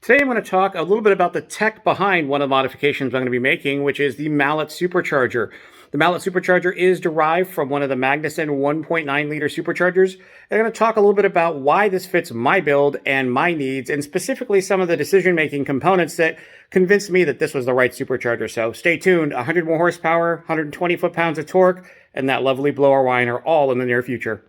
Today I'm going to talk a little bit about the tech behind one of the modifications I'm going to be making, which is the Mallett Supercharger. The Mallett Supercharger is derived from one of the Magnuson 1.9 liter superchargers. And I'm going to talk a little bit about why this fits my build and my needs, and specifically some of the decision-making components that convinced me that this was the right supercharger. So stay tuned. 100 more horsepower, 120 foot-pounds of torque, and that lovely blower whine are all in the near future.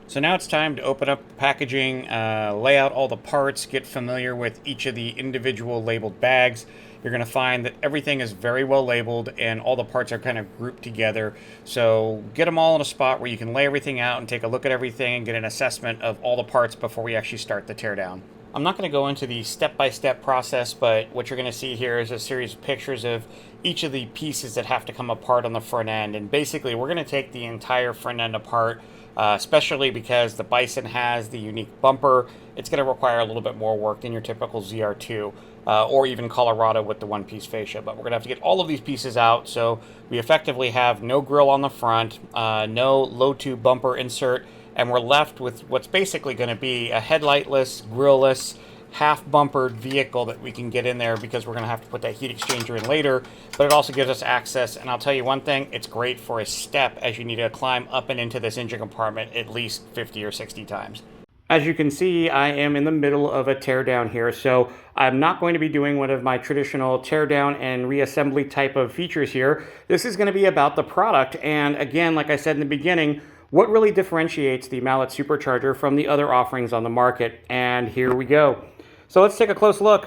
So now it's time to open up the packaging, lay out all the parts, get familiar with each of the individual labeled bags. You're going to find that everything is very well labeled and all the parts are kind of grouped together. So get them all in a spot where you can lay everything out and take a look at everything and get an assessment of all the parts before we actually start the teardown. I'm not going to go into the step-by-step process, but what you're going to see here is a series of pictures of each of the pieces that have to come apart on the front end. And basically, we're going to take the entire front end apart, especially because the Bison has the unique bumper. It's going to require a little bit more work than your typical ZR2 or even Colorado with the one-piece fascia. But we're going to have to get all of these pieces out, so we effectively have no grille on the front, no low-tube bumper insert, and we're left with what's basically going to be a headlightless, grille-less, half-bumpered vehicle that we can get in there because we're going to have to put that heat exchanger in later, but it also gives us access. And I'll tell you one thing, it's great for a step as you need to climb up and into this engine compartment at least 50 or 60 times. As you can see, I am in the middle of a teardown here, so I'm not going to be doing one of my traditional teardown and reassembly type of features here. This is going to be about the product, and again, like I said in the beginning, what really differentiates the Mallett Supercharger from the other offerings on the market. And here we go. So let's take a close look.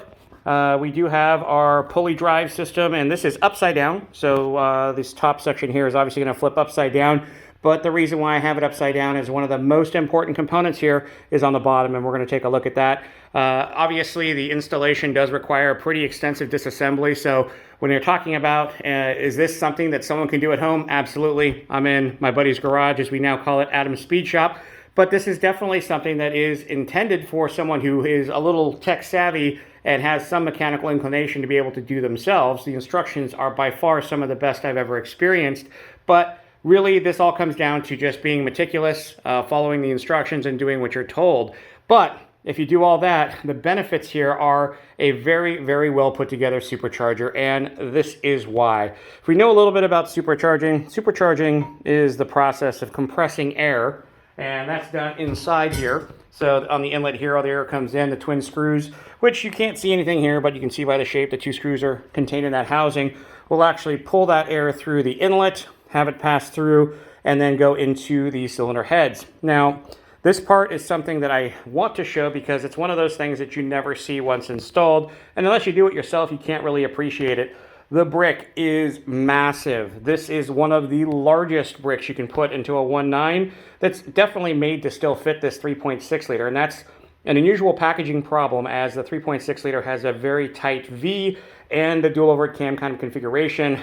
We do have our pulley drive system, and this is upside down. So this top section here is obviously going to flip upside down. But the reason why I have it upside down is one of the most important components here is on the bottom, and we're going to take a look at that. Obviously, the installation does require a pretty extensive disassembly. So when you're talking about, is this something that someone can do at home? Absolutely. I'm in my buddy's garage, as we now call it, Adam's Speed Shop. But this is definitely something that is intended for someone who is a little tech savvy and has some mechanical inclination to be able to do themselves. The instructions are by far some of the best I've ever experienced. But really, this all comes down to just being meticulous, following the instructions and doing what you're told. But if you do all that, the benefits here are a very, very well put together supercharger, and this is why. If we know a little bit about supercharging is the process of compressing air, and that's done inside here. So on the inlet here, all the air comes in, the twin screws, which you can't see anything here, but you can see by the shape the two screws are contained in that housing, will actually pull that air through the inlet, have it pass through, and then go into the cylinder heads. Now, this part is something that I want to show because it's one of those things that you never see once installed, and unless you do it yourself, you can't really appreciate it. The brick is massive. This is one of the largest bricks you can put into a 1.9 that's definitely made to still fit this 3.6 liter, and that's an unusual packaging problem as the 3.6 liter has a very tight V, and the dual overhead cam kind of configuration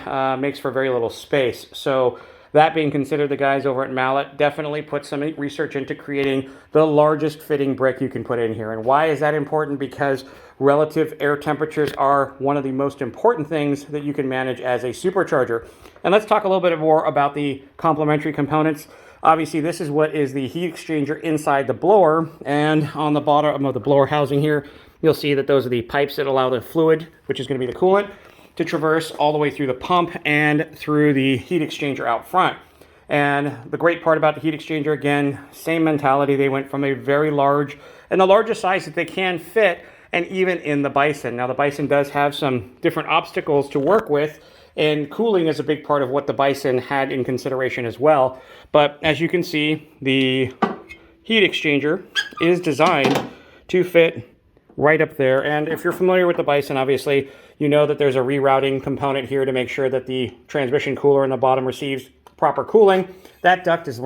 makes for very little space. So that being considered, the guys over at Mallett definitely put some research into creating the largest fitting brick you can put in here. And why is that important? Because relative air temperatures are one of the most important things that you can manage as a supercharger. And let's talk a little bit more about the complementary components. Obviously, this is what is the heat exchanger inside the blower, and on the bottom of the blower housing here, you'll see that those are the pipes that allow the fluid, which is going to be the coolant, to traverse all the way through the pump and through the heat exchanger out front. And the great part about the heat exchanger, again, same mentality. They went from a very large, and the largest size that they can fit, and even in the Bison. Now, the Bison does have some different obstacles to work with, and cooling is a big part of what the Bison had in consideration as well. But as you can see, the heat exchanger is designed to fit right up there. And if you're familiar with the Bison, obviously, You know that there's a rerouting component here to make sure that the transmission cooler in the bottom receives proper cooling. That duct gets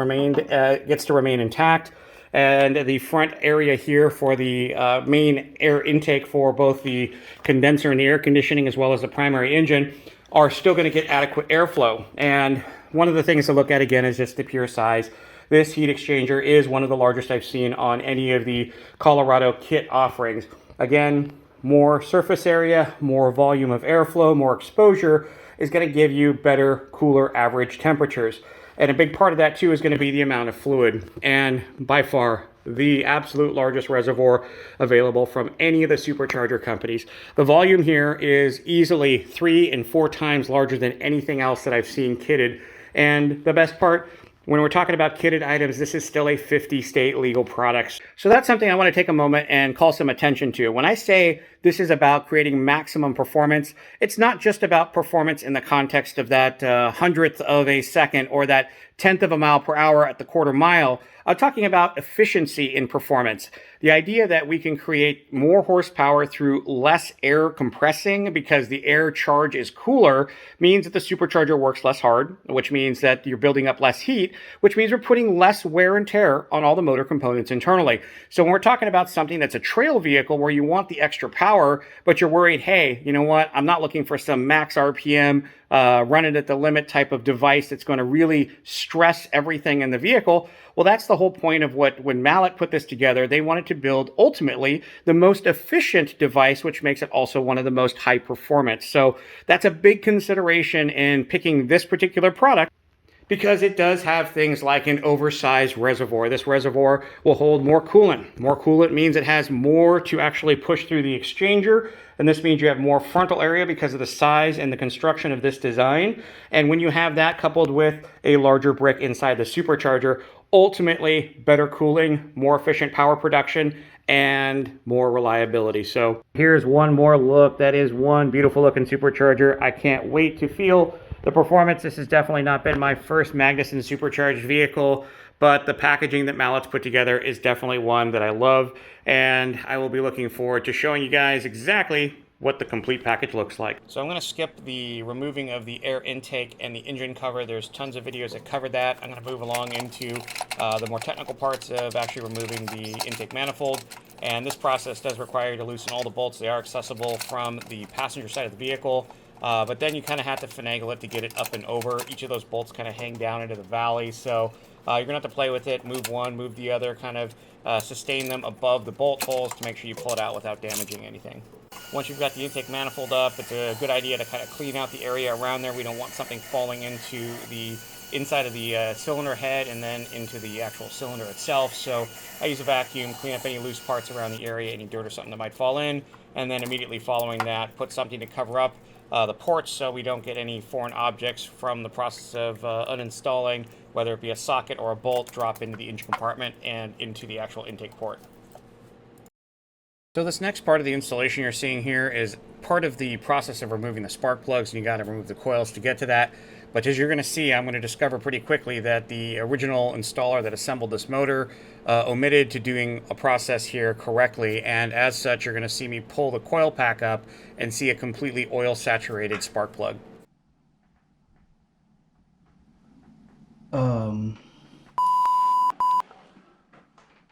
to remain intact. And the front area here for the main air intake for both the condenser and the air conditioning, as well as the primary engine, are still going to get adequate airflow. And one of the things to look at again is just the pure size. This heat exchanger is one of the largest I've seen on any of the Colorado kit offerings. Again, more surface area, more volume of airflow, more exposure is going to give you better, cooler average temperatures. And a big part of that too is going to be the amount of fluid. And by far, the absolute largest reservoir available from any of the supercharger companies. The volume here is easily 3 and 4 times larger than anything else that I've seen kitted. And the best part, when we're talking about kitted items, this is still a 50-state legal product. So that's something I want to take a moment and call some attention to. When I say this is about creating maximum performance, it's not just about performance in the context of that hundredth of a second or that tenth of a mile per hour at the quarter mile. I'm talking about efficiency in performance. The idea that we can create more horsepower through less air compressing because the air charge is cooler means that the supercharger works less hard, which means that you're building up less heat, which means we're putting less wear and tear on all the motor components internally. So when we're talking about something that's a trail vehicle where you want the extra power, but you're worried, hey, you know what? I'm not looking for some max RPM, run it at the limit type of device that's going to really stress everything in the vehicle. Well, that's the whole point of when Mallett put this together. They wanted to build ultimately the most efficient device, which makes it also one of the most high performance. So that's a big consideration in picking this particular product, because it does have things like an oversized reservoir. This reservoir will hold more coolant. More coolant means it has more to actually push through the exchanger, and this means you have more frontal area because of the size and the construction of this design. And when you have that coupled with a larger brick inside the supercharger, ultimately better cooling, more efficient power production, and more reliability. So here's one more look. That is one beautiful looking supercharger. I can't wait to feel the performance. This has definitely not been my first Magnuson supercharged vehicle, but the packaging that Mallett's put together is definitely one that I love, and I will be looking forward to showing you guys exactly what the complete package looks like. So I'm going to skip the removing of the air intake and the engine cover. There's tons of videos that cover that. I'm going to move along into the more technical parts of actually removing the intake manifold. And this process does require you to loosen all the bolts. They are accessible from the passenger side of the vehicle. But then you kind of have to finagle it to get it up and over. Each of those bolts kind of hang down into the valley. So you're going to have to play with it, move one, move the other, kind of sustain them above the bolt holes to make sure you pull it out without damaging anything. Once you've got the intake manifold up, it's a good idea to kind of clean out the area around there. We don't want something falling into the inside of the cylinder head and then into the actual cylinder itself. So I use a vacuum, clean up any loose parts around the area, any dirt or something that might fall in, and then immediately following that, put something to cover up the ports so we don't get any foreign objects from the process of uninstalling, whether it be a socket or a bolt, drop into the engine compartment and into the actual intake port. So this next part of the installation you're seeing here is part of the process of removing the spark plugs, and you got to remove the coils to get to that. But as you're going to see, I'm going to discover pretty quickly that the original installer that assembled this motor omitted to doing a process here correctly, and as such, you're going to see me pull the coil pack up and see a completely oil-saturated spark plug.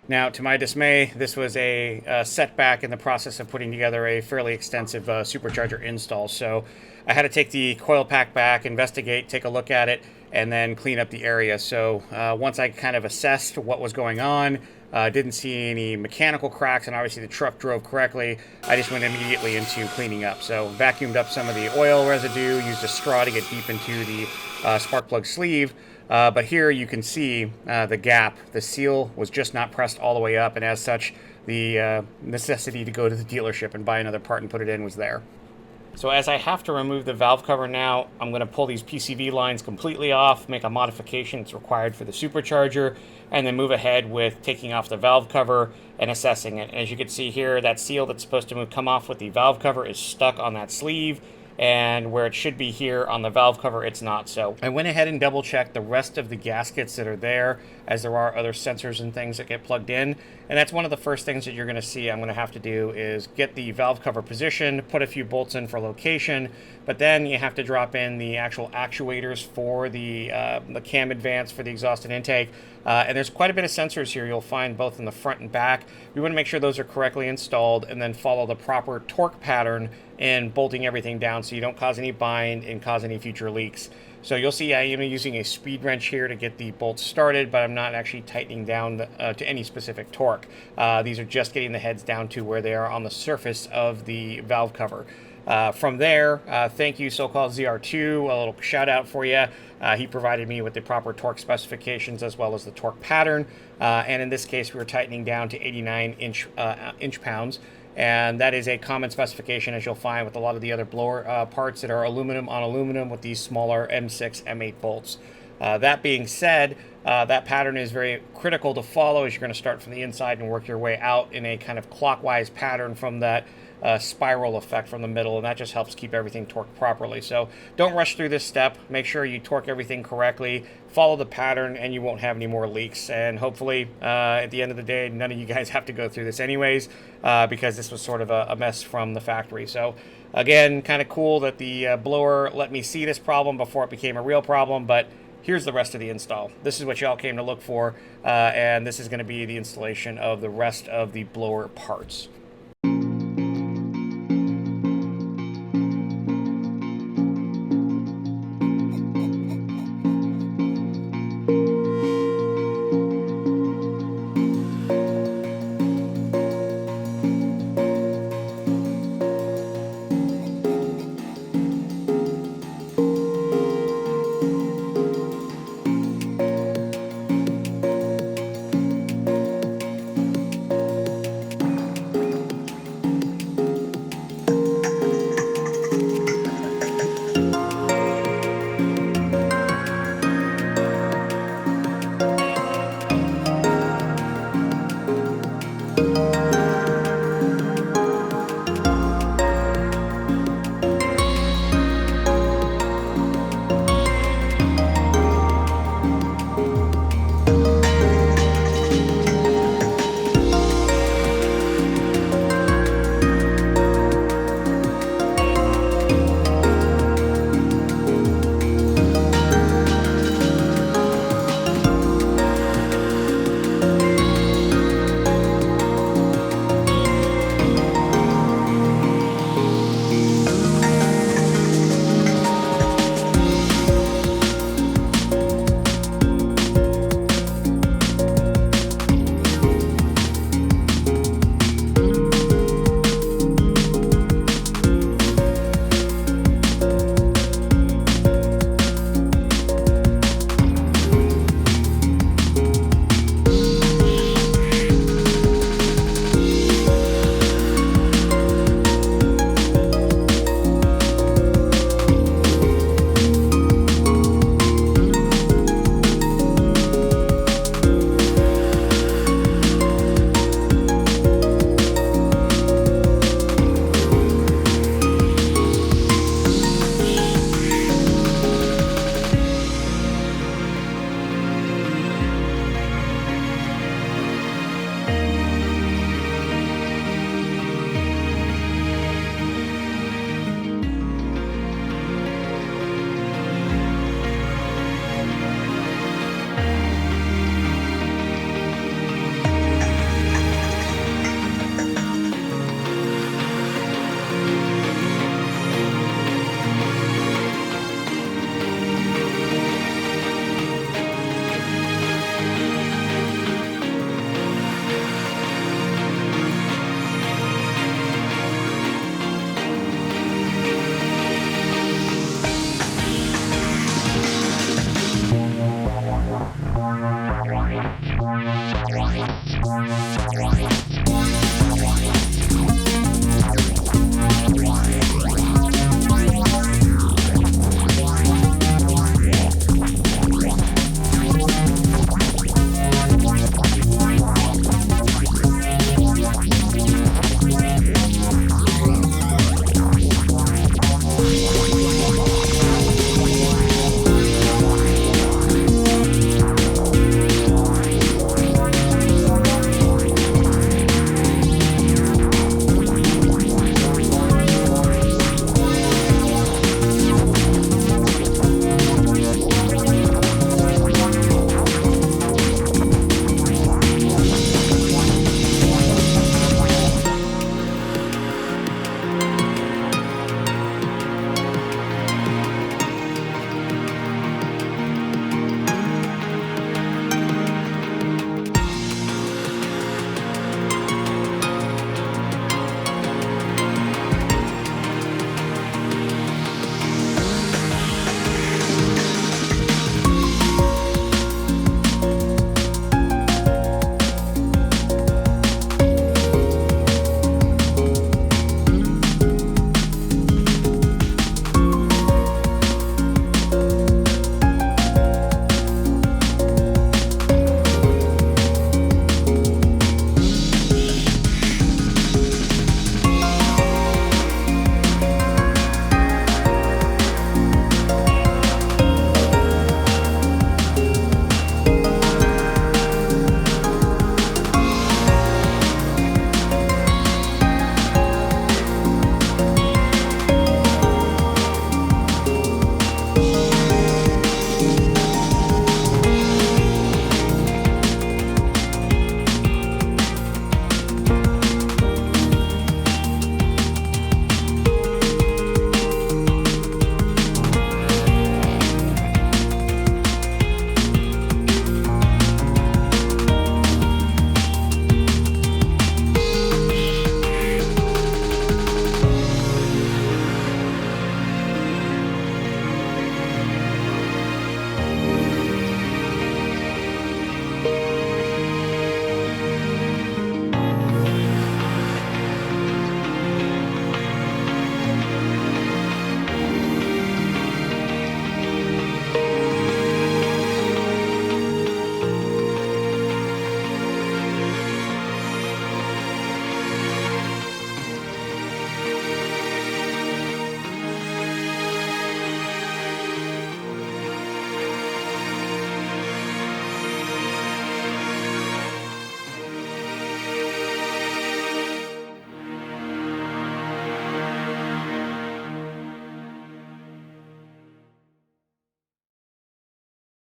Now, to my dismay, this was a setback in the process of putting together a fairly extensive supercharger install. So I had to take the coil pack back, investigate, take a look at it, and then clean up the area. So once I kind of assessed what was going on, didn't see any mechanical cracks, and obviously the truck drove correctly, I just went immediately into cleaning up. So vacuumed up some of the oil residue, used a straw to get deep into the spark plug sleeve. But here you can see the gap. The seal was just not pressed all the way up, and as such, the necessity to go to the dealership and buy another part and put it in was there. So as I have to remove the valve cover now, I'm going to pull these PCV lines completely off, make a modification that's required for the supercharger, and then move ahead with taking off the valve cover and assessing it. As you can see here, that seal that's supposed to come off with the valve cover is stuck on that sleeve. and where it should be here on the valve cover, it's not. So I went ahead and double checked the rest of the gaskets that are there, as there are other sensors and things that get plugged in. And that's one of the first things that you're going to see I'm going to have to do is get the valve cover positioned, put a few bolts in for location, but then you have to drop in the actual actuators for the cam advance for the exhaust and intake. And there's quite a bit of sensors here you'll find both in the front and back. We want to make sure those are correctly installed and then follow the proper torque pattern in bolting everything down so you don't cause any bind and cause any future leaks. So you'll see I am using a speed wrench here to get the bolts started, but I'm not actually tightening down to any specific torque. These are just getting the heads down to where they are on the surface of the valve cover. From there, thank you, so-called ZR2, a little shout out for you. He provided me with the proper torque specifications as well as the torque pattern. And in this case, we were tightening down to 89 inch-pounds. And that is a common specification, as you'll find with a lot of the other blower parts that are aluminum on aluminum with these smaller M6, M8 bolts. That being said, that pattern is very critical to follow as you're going to start from the inside and work your way out in a kind of clockwise pattern from that spiral effect from the middle, and that just helps keep everything torqued properly. So don't rush through this step. Make sure you torque everything correctly, follow the pattern, and you won't have any more leaks. And hopefully, at the end of the day, none of you guys have to go through this anyways, because this was sort of a mess from the factory. So again, kind of cool that the blower let me see this problem before it became a real problem, but here's the rest of the install. This is what y'all came to look for, and this is going to be the installation of the rest of the blower parts.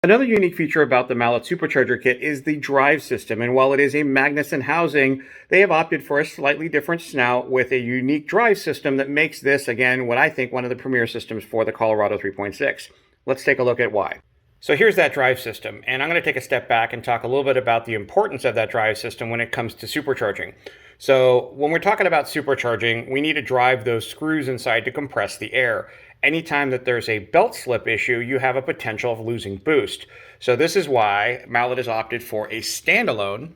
Another unique feature about the Mallett Supercharger kit is the drive system, and while it is a Magnuson housing, they have opted for a slightly different snout with a unique drive system that makes this, again, what I think one of the premier systems for the Colorado 3.6. Let's take a look at why. So here's that drive system, and I'm going to take a step back and talk a little bit about the importance of that drive system when it comes to supercharging. So when we're talking about supercharging, we need to drive those screws inside to compress the air. Anytime that there's a belt slip issue, you have a potential of losing boost. So this is why Mallett has opted for a standalone,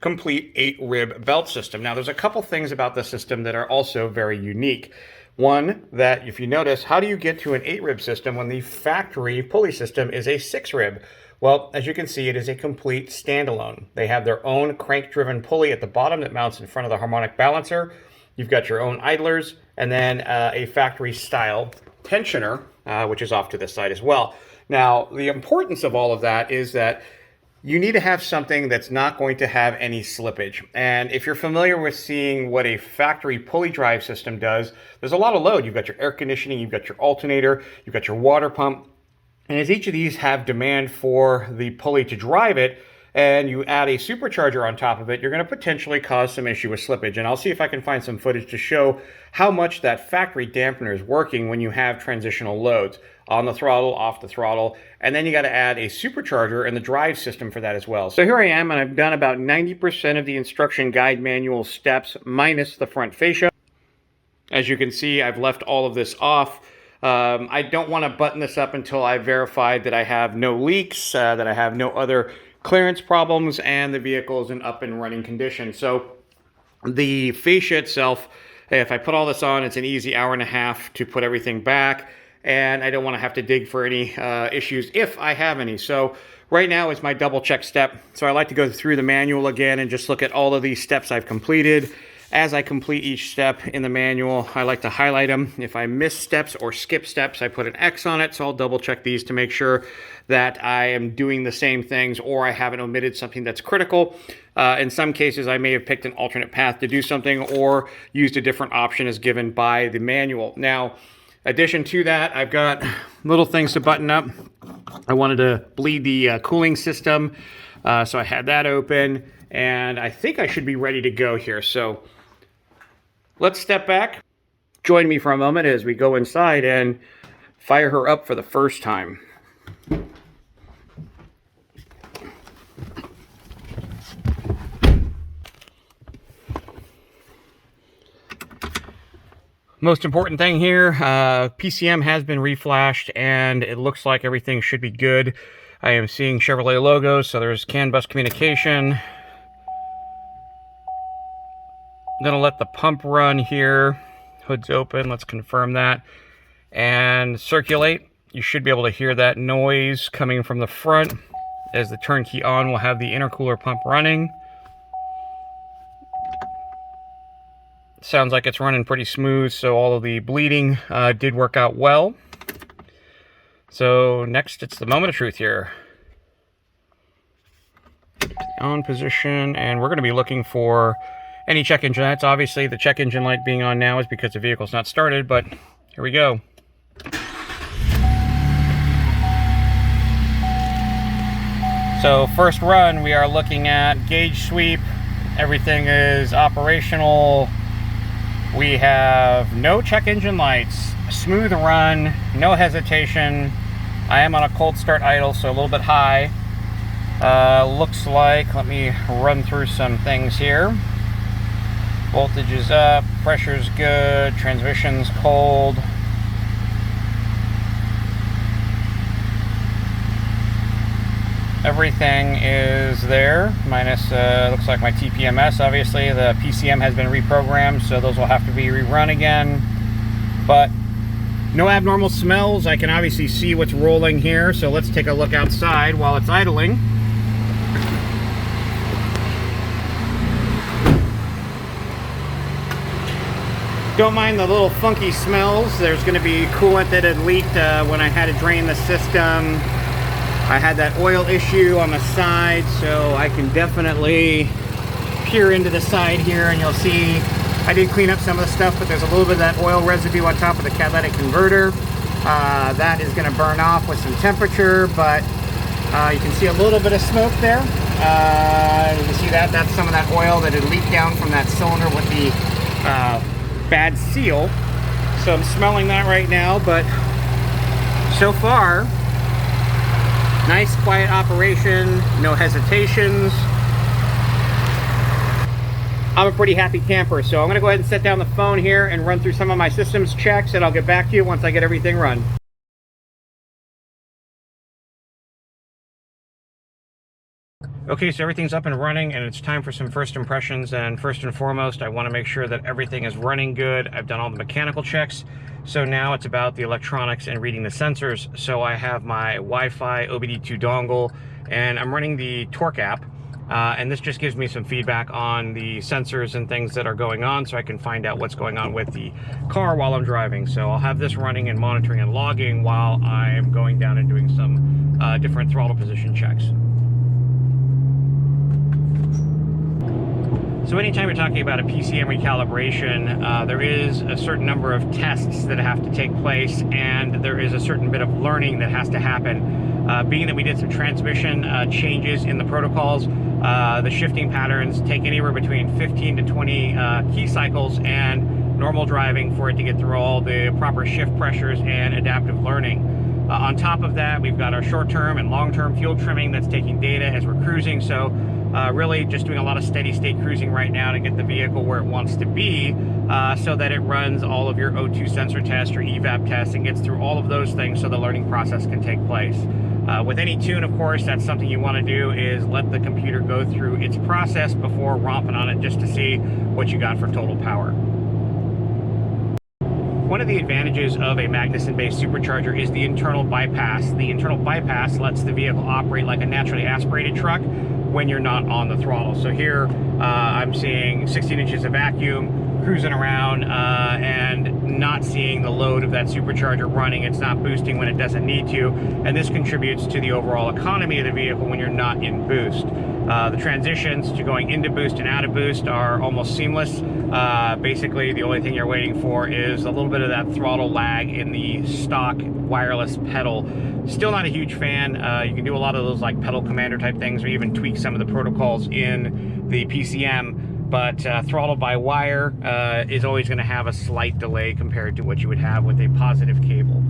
complete 8-rib belt system. Now, there's a couple things about the system that are also very unique. One, that if you notice, how do you get to an 8-rib system when the factory pulley system is a 6-rib? Well, as you can see, it is a complete standalone. They have their own crank-driven pulley at the bottom that mounts in front of the harmonic balancer. You've got your own idlers, and then a factory-style tensioner, which is off to this side as well. Now, the importance of all of that is that you need to have something that's not going to have any slippage. And if you're familiar with seeing what a factory pulley drive system does, there's a lot of load. You've got your air conditioning, you've got your alternator, you've got your water pump. And as each of these have demand for the pulley to drive it, and you add a supercharger on top of it, you're going to potentially cause some issue with slippage. And I'll see if I can find some footage to show how much that factory dampener is working when you have transitional loads on the throttle, off the throttle, and then you got to add a supercharger and the drive system for that as well. So here I am, and I've done about 90% of the instruction guide manual steps minus the front fascia. As you can see, I've left all of this off. I don't want to button this up until I've verified that I have no leaks, that I have no other clearance problems, and the vehicle is in up and running condition. So the fascia itself, if I put all this on, it's an easy hour and a half to put everything back, and I don't want to have to dig for any issues if I have any. So right now is my double check step. So I like to go through the manual again and just look at all of these steps I've completed. As I complete each step in the manual, I like to highlight them. If I miss steps or skip steps, I put an X on it, so I'll double check these to make sure that I am doing the same things or I haven't omitted something that's critical. In some cases, I may have picked an alternate path to do something or used a different option as given by the manual. Now, addition to that, I've got little things to button up. I wanted to bleed the cooling system, so I had that open, and I think I should be ready to go here. So let's step back. Join me for a moment as we go inside and fire her up for the first time. Most important thing here, PCM has been reflashed and it looks like everything should be good. I am seeing Chevrolet logos, so there's CAN bus communication. I'm going to let the pump run here. Hood's open, let's confirm that. And circulate. You should be able to hear that noise coming from the front. As the turnkey on, we'll have the intercooler pump running. Sounds like it's running pretty smooth, so all of the bleeding did work out well. So next, it's the moment of truth here. On position, and we're going to be looking for any check engine lights. Obviously, the check engine light being on now is because the vehicle's not started, but here we go. So first run, we are looking at gauge sweep. Everything is operational. We have no check engine lights, smooth run, no hesitation. I am on a cold start idle, so a little bit high. Looks like, let me run through some things here. Voltage is up, pressure's good, transmission's cold. Everything is there, minus looks like my TPMS. Obviously the PCM has been reprogrammed, so those will have to be rerun again. But no abnormal smells. I can obviously see what's rolling here, so let's take a look outside while it's idling. Don't mind the little funky smells. There's going to be coolant that had leaked when I had to drain the system. I had that oil issue on the side, so I can definitely peer into the side here and you'll see I did clean up some of the stuff, but there's a little bit of that oil residue on top of the catalytic converter. That is going to burn off with some temperature, but You can see a little bit of smoke there. You can see that. That's some of that oil that had leaked down from that cylinder with the bad seal. So I'm smelling that right now, but so far, nice quiet operation, no hesitations. I'm a pretty happy camper, so I'm going to go ahead and set down the phone here and run through some of my systems checks, and I'll get back to you once I get everything run. Okay, so everything's up and running, and it's time for some first impressions. And first and foremost, I want to make sure that everything is running good. I've done all the mechanical checks, so now it's about the electronics and reading the sensors. So I have my Wi-Fi OBD2 dongle, and I'm running the torque app, and this just gives me some feedback on the sensors and things that are going on, so I can find out what's going on with the car while I'm driving. So I'll have this running and monitoring and logging while I'm going down and doing some different throttle position checks. So anytime you're talking about a PCM recalibration, there is a certain number of tests that have to take place, and there is a certain bit of learning that has to happen. Being that we did some transmission changes in the protocols, the shifting patterns take anywhere between 15 to 20 key cycles and normal driving for it to get through all the proper shift pressures and adaptive learning. On top of that, we've got our short-term and long-term fuel trimming that's taking data as we're cruising. So really just doing a lot of steady state cruising right now to get the vehicle where it wants to be, so that it runs all of your O2 sensor tests, your evap tests, and gets through all of those things so the learning process can take place. With any tune, of course, that's something you want to do, is let the computer go through its process before romping on it just to see what you got for total power. One of the advantages of a Magnuson-based supercharger is the internal bypass. The internal bypass lets the vehicle operate like a naturally aspirated truck when you're not on the throttle. So here I'm seeing 16 inches of vacuum cruising around and not seeing the load of that supercharger running. It's not boosting when it doesn't need to, and this contributes to the overall economy of the vehicle when you're not in boost. The transitions to going into boost and out of boost are almost seamless. Basically, the only thing you're waiting for is a little bit of that throttle lag in the stock wireless pedal. Still not a huge fan. You can do a lot of those like pedal commander type things, or even tweak some of the protocols in the PCM, but throttle by wire is always going to have a slight delay compared to what you would have with a positive cable.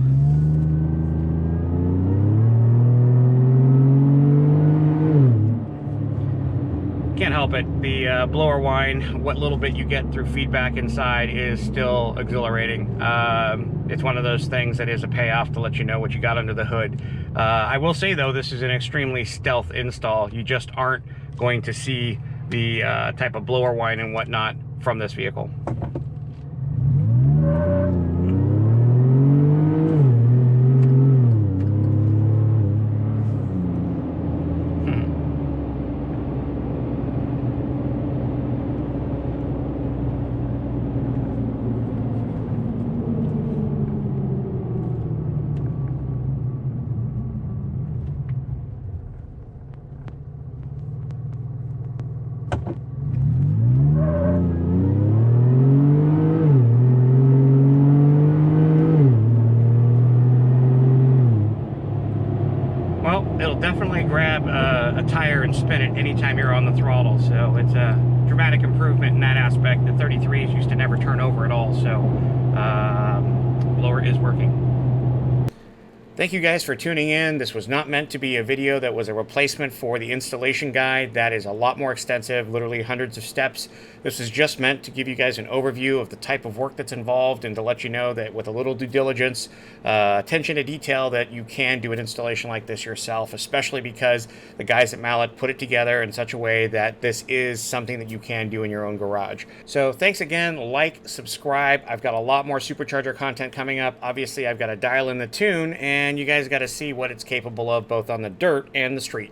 Can't help it. The blower whine, what little bit you get through feedback inside, is still exhilarating. It's one of those things that is a payoff to let you know what you got under the hood. I will say though, this is an extremely stealth install. You just aren't going to see the type of blower whine and whatnot from this vehicle. It'll definitely grab a tire and spin it anytime you're on the throttle, so it's a dramatic improvement in that aspect. The 33s used to never turn over at all, so blower is working. Thank you guys for tuning in. This was not meant to be a video that was a replacement for the installation guide. That is a lot more extensive, literally hundreds of steps. This is just meant to give you guys an overview of the type of work that's involved, and to let you know that with a little due diligence, attention to detail, that you can do an installation like this yourself, especially because the guys at Mallett put it together in such a way that this is something that you can do in your own garage. So thanks again. Like, subscribe. I've got a lot more Supercharger content coming up. Obviously, I've got to dial in the tune, and you guys got to see what it's capable of both on the dirt and the street.